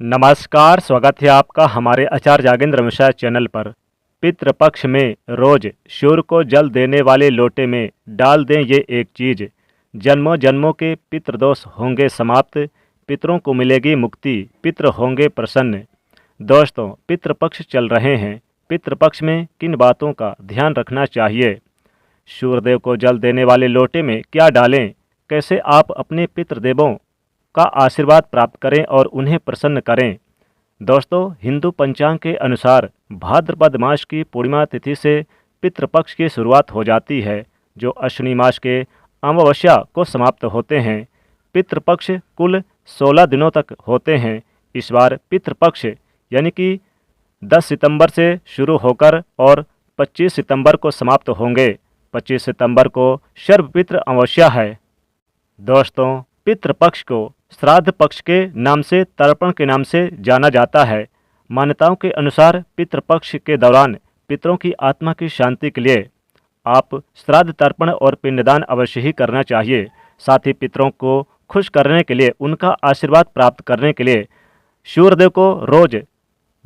नमस्कार, स्वागत है आपका हमारे आचार्य जागेंद्र मिश्रा चैनल पर। पितृपक्ष में रोज सूर्य को जल देने वाले लोटे में डाल दें ये एक चीज़, जन्मों जन्मों के पितृदोष होंगे समाप्त, पितरों को मिलेगी मुक्ति, पितृ होंगे प्रसन्न। दोस्तों, पितृपक्ष चल रहे हैं। पितृपक्ष में किन बातों का ध्यान रखना चाहिए? सूर्यदेव को जल देने वाले लोटे में क्या डालें? कैसे आप अपने पितृदेवों का आशीर्वाद प्राप्त करें और उन्हें प्रसन्न करें? दोस्तों, हिंदू पंचांग के अनुसार भाद्रपद मास की पूर्णिमा तिथि से पितृपक्ष की शुरुआत हो जाती है, जो अश्विनी मास के अमावस्या को समाप्त होते हैं। पितृपक्ष कुल 16 दिनों तक होते हैं। इस बार पितृपक्ष यानी कि 10 सितंबर से शुरू होकर और 25 सितंबर को समाप्त होंगे। 25 सितंबर को सर्वपितृ अमावस्या है। दोस्तों, पितृपक्ष को श्राद्ध पक्ष के नाम से, तर्पण के नाम से जाना जाता है। मान्यताओं के अनुसार पितृपक्ष के दौरान पितरों की आत्मा की शांति के लिए आप श्राद्ध, तर्पण और पिंडदान अवश्य ही करना चाहिए। साथ ही पितरों को खुश करने के लिए, उनका आशीर्वाद प्राप्त करने के लिए सूर्यदेव को रोज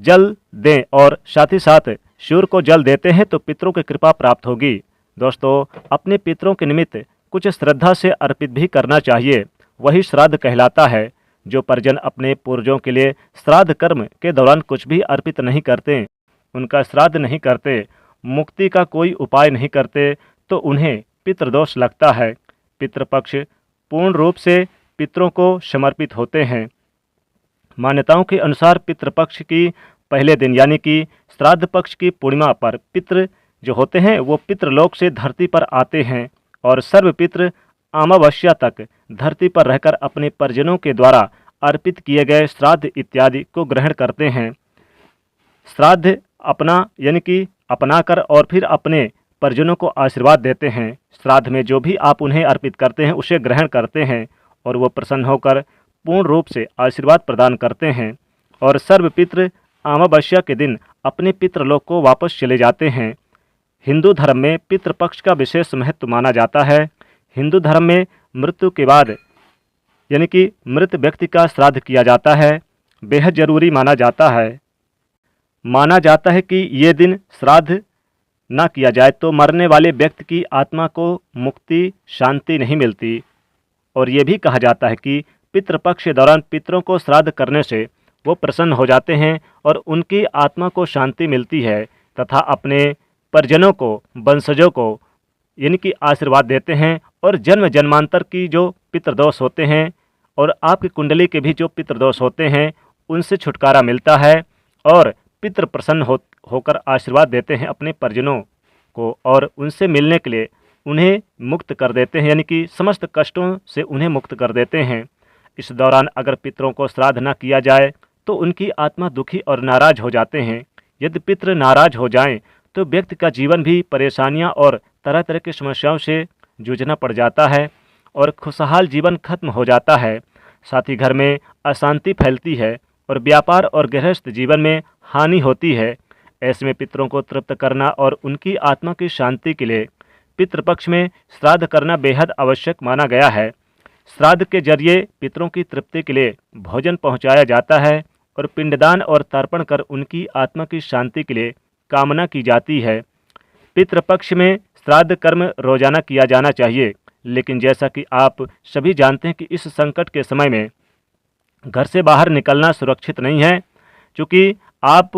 जल दें, और साथ ही साथ सूर्य को जल देते हैं तो पितरों की कृपा प्राप्त होगी। दोस्तों, अपने पितरों के निमित्त कुछ श्रद्धा से अर्पित भी करना चाहिए, वही श्राद्ध कहलाता है। जो परिजन अपने पूर्वजों के लिए श्राद्ध कर्म के दौरान कुछ भी अर्पित नहीं करते, उनका श्राद्ध नहीं करते, मुक्ति का कोई उपाय नहीं करते, तो उन्हें पितृदोष लगता है। पितृपक्ष पूर्ण रूप से पितरों को समर्पित होते हैं। मान्यताओं के अनुसार पितृपक्ष की पहले दिन यानी कि श्राद्ध पक्ष की पूर्णिमा पर पितृ जो होते हैं वो पितृलोक से धरती पर आते हैं और सर्वपितृ अमावस्या तक धरती पर रहकर अपने परिजनों के द्वारा अर्पित किए गए श्राद्ध इत्यादि को ग्रहण करते हैं। श्राद्ध अपना यानी कि अपनाकर और फिर अपने परिजनों को आशीर्वाद देते हैं। श्राद्ध में जो भी आप उन्हें अर्पित करते हैं उसे ग्रहण करते हैं और वो प्रसन्न होकर पूर्ण रूप से आशीर्वाद प्रदान करते हैं और सर्वपितृ अमावस्या के दिन अपने पितृलोक को वापस चले जाते हैं। हिंदू धर्म में पितृपक्ष का विशेष महत्व माना जाता है। हिंदू धर्म में मृत्यु के बाद यानी कि मृत व्यक्ति का श्राद्ध किया जाता है, बेहद जरूरी माना जाता है। माना जाता है कि ये दिन श्राद्ध ना किया जाए तो मरने वाले व्यक्ति की आत्मा को मुक्ति, शांति नहीं मिलती। और ये भी कहा जाता है कि पितृपक्ष के दौरान पितरों को श्राद्ध करने से वो प्रसन्न हो जाते हैं और उनकी आत्मा को शांति मिलती है तथा अपने परिजनों को, वंशजों को यानी कि आशीर्वाद देते हैं और जन्म जन्मांतर की जो पितृदोष होते हैं और आपकी कुंडली के भी जो पितृदोष होते हैं उनसे छुटकारा मिलता है और पितृ प्रसन्न होकर आशीर्वाद देते हैं अपने परिजनों को और उनसे मिलने के लिए उन्हें मुक्त कर देते हैं, यानी कि समस्त कष्टों से उन्हें मुक्त कर देते हैं। इस दौरान अगर पितरों को श्राद्ध न किया जाए तो उनकी आत्मा दुखी और नाराज हो जाते हैं। यदि पितृ नाराज हो जाएं तो व्यक्ति का जीवन भी परेशानियां और तरह तरह की समस्याओं से जूझना पड़ जाता है और खुशहाल जीवन खत्म हो जाता है। साथ ही घर में अशांति फैलती है और व्यापार और गृहस्थ जीवन में हानि होती है। ऐसे में पितरों को तृप्त करना और उनकी आत्मा की शांति के लिए पितृपक्ष में श्राद्ध करना बेहद आवश्यक माना गया है। श्राद्ध के जरिए पितरों की तृप्ति के लिए भोजन पहुंचाया जाता है और पिंडदान और तर्पण कर उनकी आत्मा की शांति के लिए कामना की जाती है। पितृपक्ष में श्राद्ध कर्म रोजाना किया जाना चाहिए, लेकिन जैसा कि आप सभी जानते हैं कि इस संकट के समय में घर से बाहर निकलना सुरक्षित नहीं है। क्योंकि आप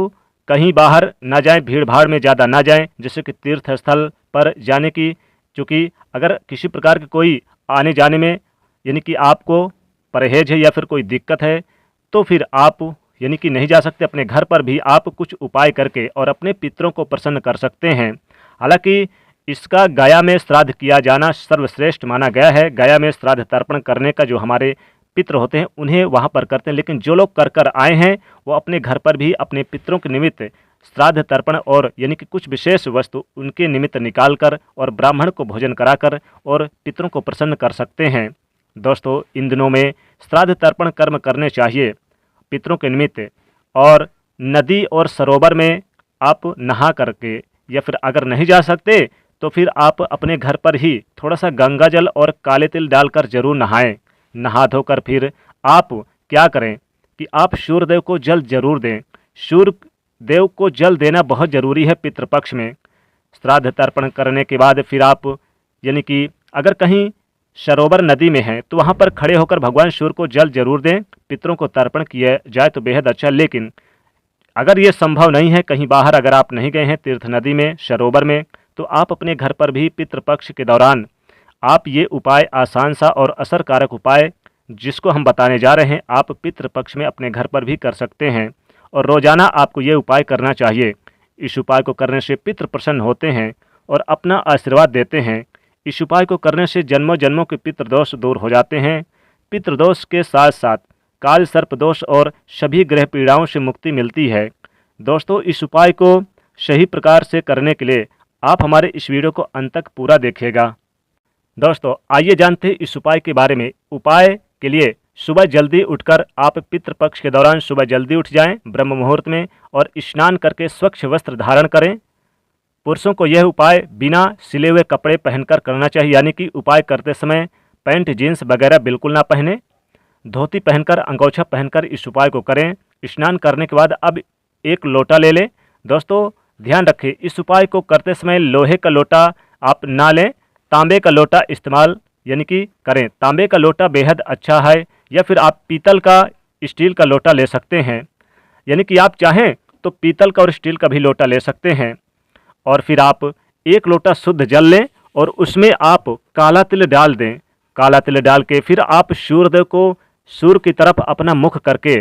कहीं बाहर ना जाएं, भीड़ भाड़ में ज़्यादा ना जाएं, जैसे कि तीर्थ स्थल पर जाने की, क्योंकि अगर किसी प्रकार की कोई आने जाने में यानी कि आपको परहेज है या फिर कोई दिक्कत है तो फिर आप यानी कि नहीं जा सकते। अपने घर पर भी आप कुछ उपाय करके और अपने पितरों को प्रसन्न कर सकते हैं। हालांकि इसका गया में श्राद्ध किया जाना सर्वश्रेष्ठ माना गया है। गया में श्राद्ध तर्पण करने का जो हमारे पितृ होते हैं उन्हें वहाँ पर करते हैं, लेकिन जो लोग कर कर आए हैं वो अपने घर पर भी अपने पितरों के निमित्त श्राद्ध तर्पण और यानी कि कुछ विशेष वस्तु उनके निमित्त निकाल कर और ब्राह्मण को भोजन कराकर और पितरों को प्रसन्न कर सकते हैं। दोस्तों, इन दिनों में श्राद्ध तर्पण कर्म करने चाहिए पितरों के निमित्त, और नदी और सरोवर में आप नहा करके, या फिर अगर नहीं जा सकते तो फिर आप अपने घर पर ही थोड़ा सा गंगा जल और काले तिल डालकर जरूर नहाएं। नहा धोकर फिर आप क्या करें, कि आप सूर्यदेव को जल जरूर दें। सूर्यदेव को जल देना बहुत ज़रूरी है पितृपक्ष में। श्राद्ध तर्पण करने के बाद फिर आप यानी कि अगर कहीं सरोवर नदी में है तो वहाँ पर खड़े होकर भगवान सूर्य को जल जरूर दें, पितरों को तर्पण किया जाए तो बेहद अच्छा। लेकिन अगर ये संभव नहीं है, कहीं बाहर अगर आप नहीं गए हैं तीर्थ नदी में, सरोवर में, तो आप अपने घर पर भी पितृपक्ष के दौरान आप ये उपाय, आसान सा और असरकारक उपाय जिसको हम बताने जा रहे हैं, आप पितृपक्ष में अपने घर पर भी कर सकते हैं और रोज़ाना आपको ये उपाय करना चाहिए। इस उपाय को करने से पितृ प्रसन्न होते हैं और अपना आशीर्वाद देते हैं। इस उपाय को करने से जन्मों जन्मों के पितृदोष दूर हो जाते हैं। पितृदोष के साथ साथ काल सर्प दोष और सभी ग्रह पीड़ाओं से मुक्ति मिलती है। दोस्तों, इस उपाय को सही प्रकार से करने के लिए आप हमारे इस वीडियो को अंत तक पूरा देखिएगा। दोस्तों, आइए जानते हैं इस उपाय के बारे में। उपाय के लिए सुबह जल्दी उठकर आप पितृपक्ष के दौरान सुबह जल्दी उठ जाएं ब्रह्म मुहूर्त में और स्नान करके स्वच्छ वस्त्र धारण करें। पुरुषों को यह उपाय बिना सिले हुए कपड़े पहनकर करना चाहिए, यानी कि उपाय करते समय पैंट जीन्स वगैरह बिल्कुल ना पहने। धोती पहनकर, अंगोछा पहनकर इस उपाय को करें। स्नान करने के बाद अब एक लोटा ले लें। दोस्तों, ध्यान रखें, इस उपाय को करते समय लोहे का लोटा आप ना लें, तांबे का लोटा इस्तेमाल यानी कि करें। तांबे का लोटा बेहद अच्छा है, या फिर आप पीतल का, स्टील का लोटा ले सकते हैं। यानी कि आप चाहें तो पीतल का और स्टील का भी लोटा ले सकते हैं। और फिर आप एक लोटा शुद्ध जल लें और उसमें आप काला तिल डाल दें। काला तिल डाल के फिर आप सूर्यदेव को सूर्य की तरफ अपना मुख करके,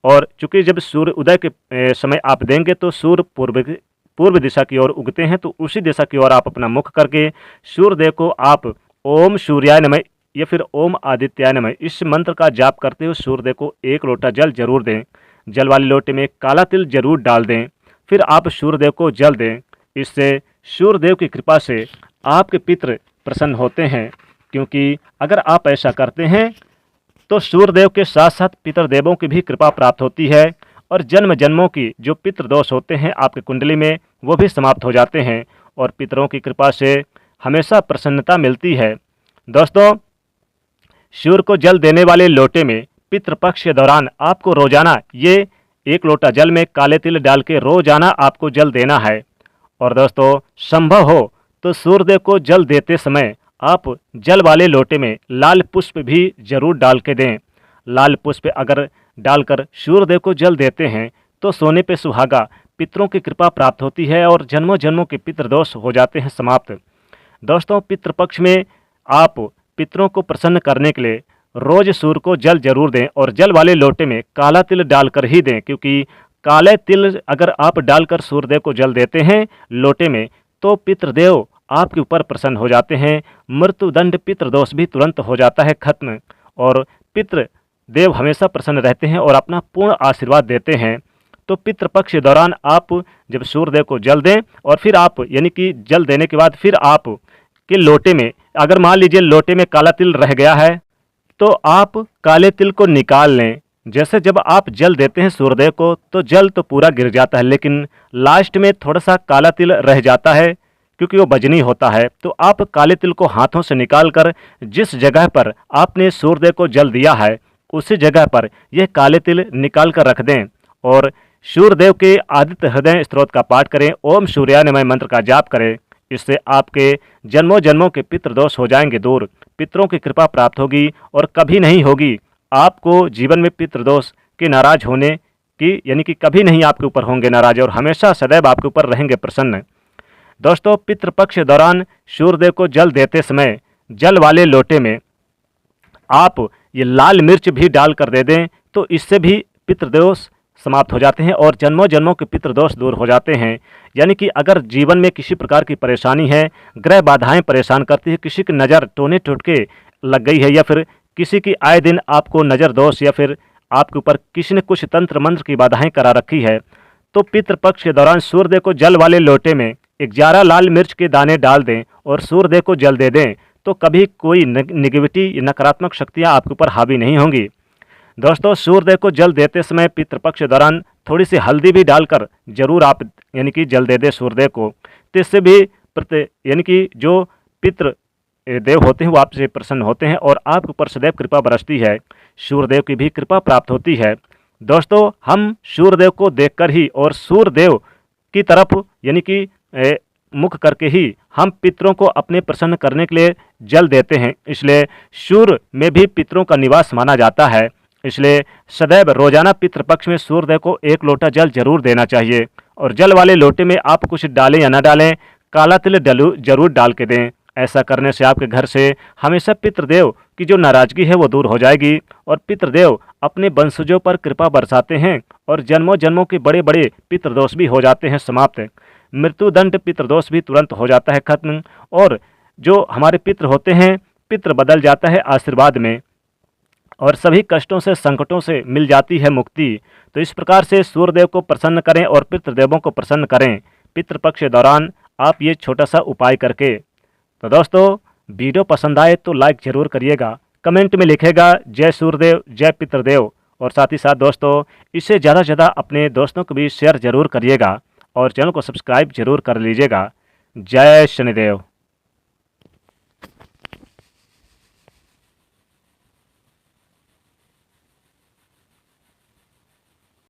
और चूंकि जब सूर्य उदय के समय आप देंगे तो सूर्य पूर्व दिशा की ओर उगते हैं, तो उसी दिशा की ओर आप अपना मुख करके सूर्यदेव को आप ओम सूर्याय नमः या फिर ओम आदित्याय नमः इस मंत्र का जाप करते हुए सूर्यदेव को एक लोटा जल जरूर दें। जल वाले लोटे में काला तिल जरूर डाल दें। फिर आप सूर्यदेव को जल दें। इससे सूर्यदेव की कृपा से आपके पितृ प्रसन्न होते हैं, क्योंकि अगर आप ऐसा करते हैं तो सूर्यदेव के साथ साथ पितृदेवों की भी कृपा प्राप्त होती है और जन्म जन्मों की जो पितृदोष होते हैं आपकी कुंडली में वो भी समाप्त हो जाते हैं और पितरों की कृपा से हमेशा प्रसन्नता मिलती है। दोस्तों, सूर्य को जल देने वाले लोटे में पितृपक्ष के दौरान आपको रोजाना ये एक लोटा जल में काले तिल डाल के रोजाना आपको जल देना है। और दोस्तों, संभव हो तो सूर्यदेव को जल देते समय आप जल वाले लोटे में लाल पुष्प भी जरूर डाल के दें। लाल पुष्प अगर डालकर सूर्यदेव को जल देते हैं तो सोने पे सुहागा, पितरों की कृपा प्राप्त होती है और जन्मों जन्मों के पितृदोष हो जाते हैं समाप्त। दोस्तों, पितृपक्ष में आप पितरों को प्रसन्न करने के लिए रोज सूर्य को जल जरूर दें और जल वाले लोटे में काला तिल डालकर ही दें, क्योंकि काले तिल अगर आप डालकर सूर्यदेव को जल देते हैं लोटे में तो पितृदेव आपके ऊपर प्रसन्न हो जाते हैं। मृत्युदंड पितृदोष भी तुरंत हो जाता है खत्म और पितृदेव हमेशा प्रसन्न रहते हैं और अपना पूर्ण आशीर्वाद देते हैं। तो पितृपक्ष के दौरान आप जब सूर्यदेव को जल दें और फिर आप यानी कि जल देने के बाद फिर आप के लोटे में अगर मान लीजिए लोटे में काला तिल रह गया है तो आप काले तिल को निकाल लें। जैसे जब आप जल देते हैं सूर्यदेव को तो जल तो पूरा गिर जाता है, लेकिन लास्ट में थोड़ा सा काला तिल रह जाता है क्योंकि वो वजनी होता है। तो आप काले तिल को हाथों से निकालकर जिस जगह पर आपने सूर्यदेव को जल दिया है उसी जगह पर यह काले तिल निकाल कर रख दें और सूर्यदेव के आदित्य हृदय स्तोत्र का पाठ करें। ओम सूर्याय नमः मंत्र का जाप करें। इससे आपके जन्मों जन्मों के पितृदोष हो जाएंगे दूर, पितरों की कृपा प्राप्त होगी और कभी नहीं होगी आपको जीवन में पितृदोष के नाराज होने की, यानी कि कभी नहीं आपके ऊपर होंगे नाराज और हमेशा सदैव आपके ऊपर रहेंगे प्रसन्न। दोस्तों, पितृपक्ष के दौरान सूर्यदेव को जल देते समय जल वाले लोटे में आप ये लाल मिर्च भी डाल कर दे दें तो इससे भी पितृदोष समाप्त हो जाते हैं और जन्मों जन्मों के पितृदोष दूर हो जाते हैं। यानी कि अगर जीवन में किसी प्रकार की परेशानी है, ग्रह बाधाएं परेशान करती है, किसी की नज़र टोने टोटके लग गई है या फिर किसी की आए दिन आपको नज़र दोष या फिर आपके ऊपर किसी ने कुछ तंत्र मंत्र की बाधाएं करा रखी है, तो पितृपक्ष के दौरान सूर्यदेव को जल वाले लोटे में 11 लाल मिर्च के दाने डाल दें और सूर्यदेव को जल दे दें तो कभी कोई नेगेटिविटी नकारात्मक शक्तियाँ आपके ऊपर हावी नहीं होंगी। दोस्तों, सूर्यदेव को जल देते समय पितृपक्ष के दौरान थोड़ी सी हल्दी भी डालकर जरूर आप यानी कि जल दे दें सूर्यदेव को, तो इससे भी यानी कि जो पितृ देव होते हैं वो आपसे प्रसन्न होते हैं और आपके ऊपर सदैव कृपा बरसती है, सूर्यदेव की भी कृपा प्राप्त होती है। दोस्तों हम सूर्यदेव को देखकर ही और सूर्यदेव की तरफ यानी कि मुख करके ही हम पितरों को अपने प्रसन्न करने के लिए जल देते हैं। इसलिए सूर्य में भी पितरों का निवास माना जाता है। इसलिए सदैव रोजाना पितृपक्ष में सूर्यदेव को 1 लोटा जल जरूर देना चाहिए और जल वाले लोटे में आप कुछ डालें या ना डालें, काला तिल जरूर डाल के दें। ऐसा करने से आपके घर से हमेशा पितृदेव की जो नाराजगी है वो दूर हो जाएगी और पितृदेव अपने वंशजों पर कृपा बरसाते हैं और जन्मों जन्मों के बड़े बड़े पितृदोष भी हो जाते हैं समाप्त। मृत्युदंड पितृदोष भी तुरंत हो जाता है खत्म और जो हमारे पितृ होते हैं पितृ बदल जाता है आशीर्वाद में और सभी कष्टों से संकटों से मिल जाती है मुक्ति। तो इस प्रकार से सूर्यदेव को प्रसन्न करें और पितृदेवों को प्रसन्न करें पितृपक्ष के दौरान आप ये छोटा सा उपाय करके। तो दोस्तों वीडियो पसंद आए तो लाइक ज़रूर करिएगा, कमेंट में लिखेगा जय सूर्यदेव जय पितृदेव और साथ ही साथ दोस्तों इसे ज़्यादा से ज़्यादा अपने दोस्तों को भी शेयर ज़रूर करिएगा और चैनल को सब्सक्राइब जरूर कर लीजिएगा। जय शनिदेव।